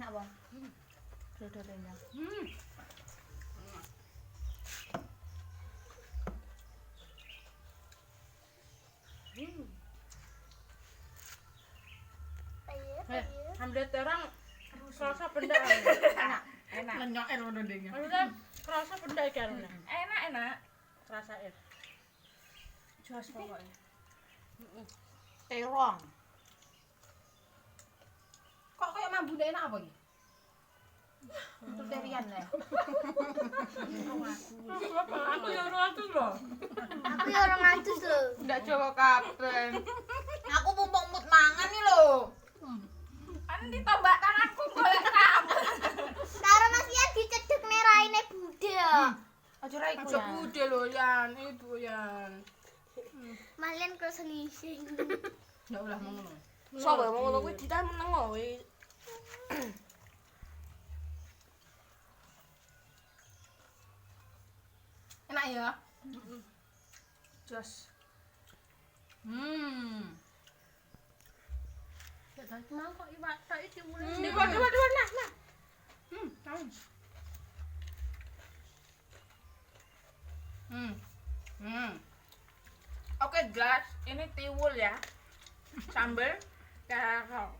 Enak, Bang. Dodolnya. Ambil terang kerasa benda enak Lenyok ngono ndek. maksudnya kerasa benda kan enak kerasa jos pokoknya Terong. Kok kayak mambune enak apa iki? Untuk terian ya. aku yang ratus loh Aku ya orang ngantus loh. Ndak coba kabeh. Aku mumpung mut mangan nih loh. kan ditombak tanganku golek kamu Karo Mas Ian dicedek meraine Buddha. Aja ra iku Aja ya. bude lho Yan, itu Yan. Malian kok selisih. Ndak ulah ngono. sopo mau ngono kuwi ditan meneng kowe Enak ya? jos Mau kok iwak tok iki mulai. Waduh, nah. Tahu. Oke guys, ini tiwul ya. Sambal karo.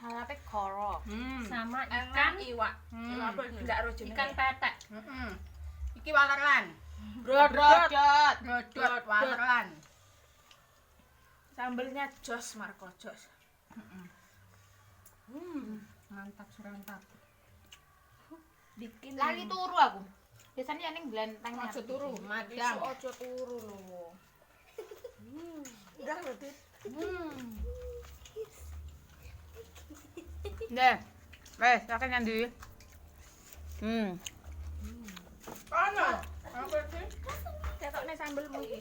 Halape koro. Sama Ikan iwak. Iwak apa enggak ro jenenge? ikan petek. Iki waleran. Brodot. Brodot waleran. Sambelnya jos Marco jos. Mantap serantap. Bikin Lali turu aku. Biasanya ning blenteng. Aja turu, Besok madang. ojo turu lho. Udah berarti. Deh. Wes, akan nyandi. Ana. Apa sih? Ketokne sambelmu iki.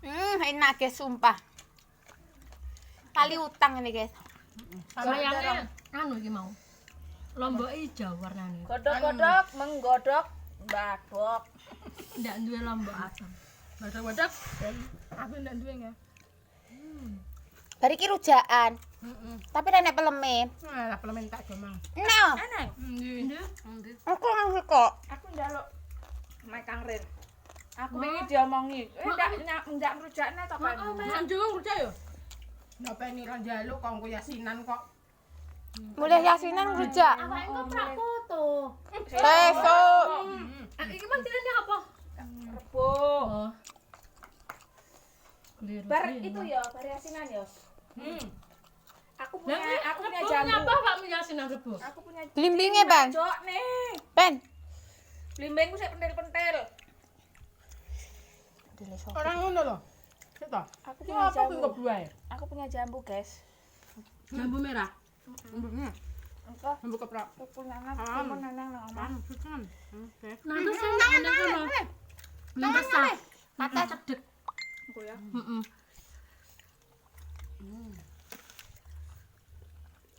Enak guys, sumpah. Kali utang ini guys. Sama yang anu iki mau. Lombok ijo warnane. Godok-godok menggodok badok. Ndak duwe lombok asam. Badak-badak. Aku ndak duwe ya. Bari ki rujaan. Tapi rene peleme. Lah pelemen tak domang. Nah, Aneh. Nggih. aku nang kok. Aku njaluk Mek Kang Rin. Aku pengen diomongi. Ndak ngerjakne to kan. Nang jero percaya. Ndak pengen ra njaluk kok yasinan kok. Mulai yasinan rujak. Awake kok prak foto. Besok. Iki mang jenenge apa? Rebo. Oh. Bar itu ya, variasinan ya. Aku punya Apa jambu. Pak yasinan rebo? Aku punya Blimbinge, Bang. Jok nih. Ben. Blimbingku sik pentil-pentil. Orang ngono lho. Kita. Aku Ki punya apa jambu. kuwi kok buahe? Aku punya jambu, guys. Jambu merah. Engko Jambu keprak. aku nanang, aku nanang nang omah. Bukan. Oke. Nah, terus ana kono. Nambah sah. Mata cedek. Engko ya. Heeh.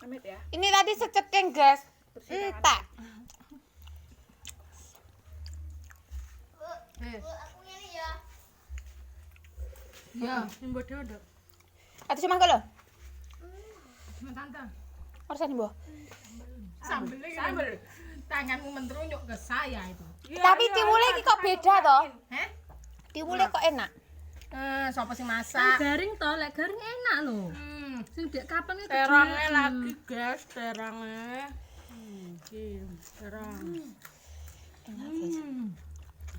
Amit ya. Ini tadi secekeng, guys. Bersih tangan. Entak. Aku ngene ya. Ya, sing bodo ada. Ati cuma kalau. Tante. Orsan Mbah. Sambel. Tanganmu menterunyuk ke saya itu. Tapi tiwule iki kok beda toh? Heh? Tiwule kok enak. Sapa sing masak? Garing to, lek garing enak lho. Sing dek kapan iki Terangnya lagi, guys, terangnya. Iki, terang. Enak, guys.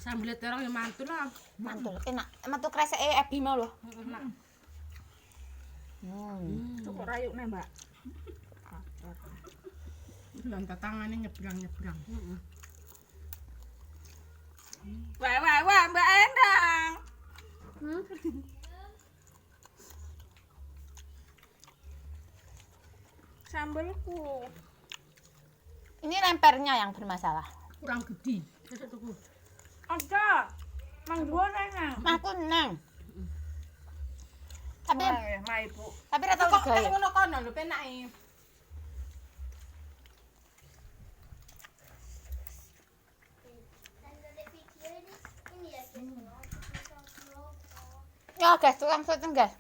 Sambel terang ya mantul lah. Mantul, enak. Mantul kreseke Ebi mau lho. Cukup rayuk nih, Mbak. Lantai tangannya nyebrang-nyebrang. Wah, Mbak Endang. Sambelku. Ini lempernya yang bermasalah. Kurang gede. Sesuk tuku. Ada. Mang dua nang. Aku neng. Tapi Ma Ibu. tapi ra tau Kok digawe. ngono kono lho penake. Ya, guys, tukang syuting, guys.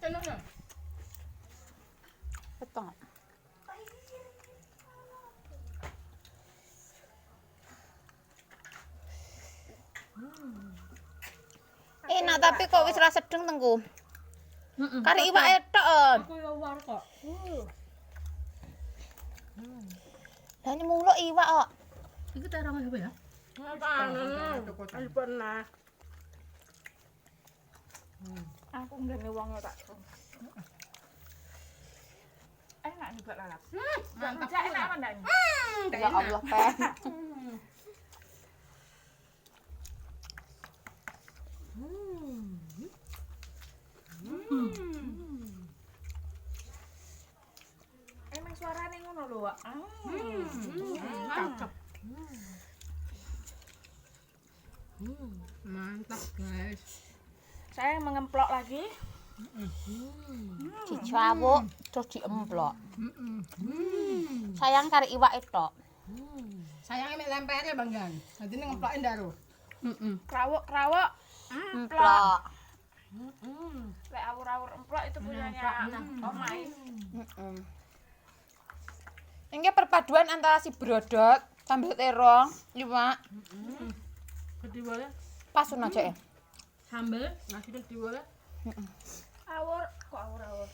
Tenang. Betul. tapi kok wis ra sedeng tengku. Heeh. Kari iwak etok. Aku yo war kok. Lah nyemuluk iwak kok. Iki terong apa ya? Ayo pernah. Aku ngene wong tak. Enak juga lalap. Mantap enak apa ndak? Ya Allah, Pen. Emang suarane ngono lho, Wak. Cakep. Mantap, guys. Saya mengemplok lagi. Dicawuk terus diemplok. Sayang kari iwak etok. Sayangnya mek lempere Bang Gan. Dadi ngemplokin ndaro. Krawuk-krawuk. Emplok. Lek awur-awur emplok itu punyanya Omai. Ini perpaduan antara si brodot sambal terong, iwak. Gede boleh. Pasun aja ya. Sambel Nasi gede boleh. Awur, kok awur-awur.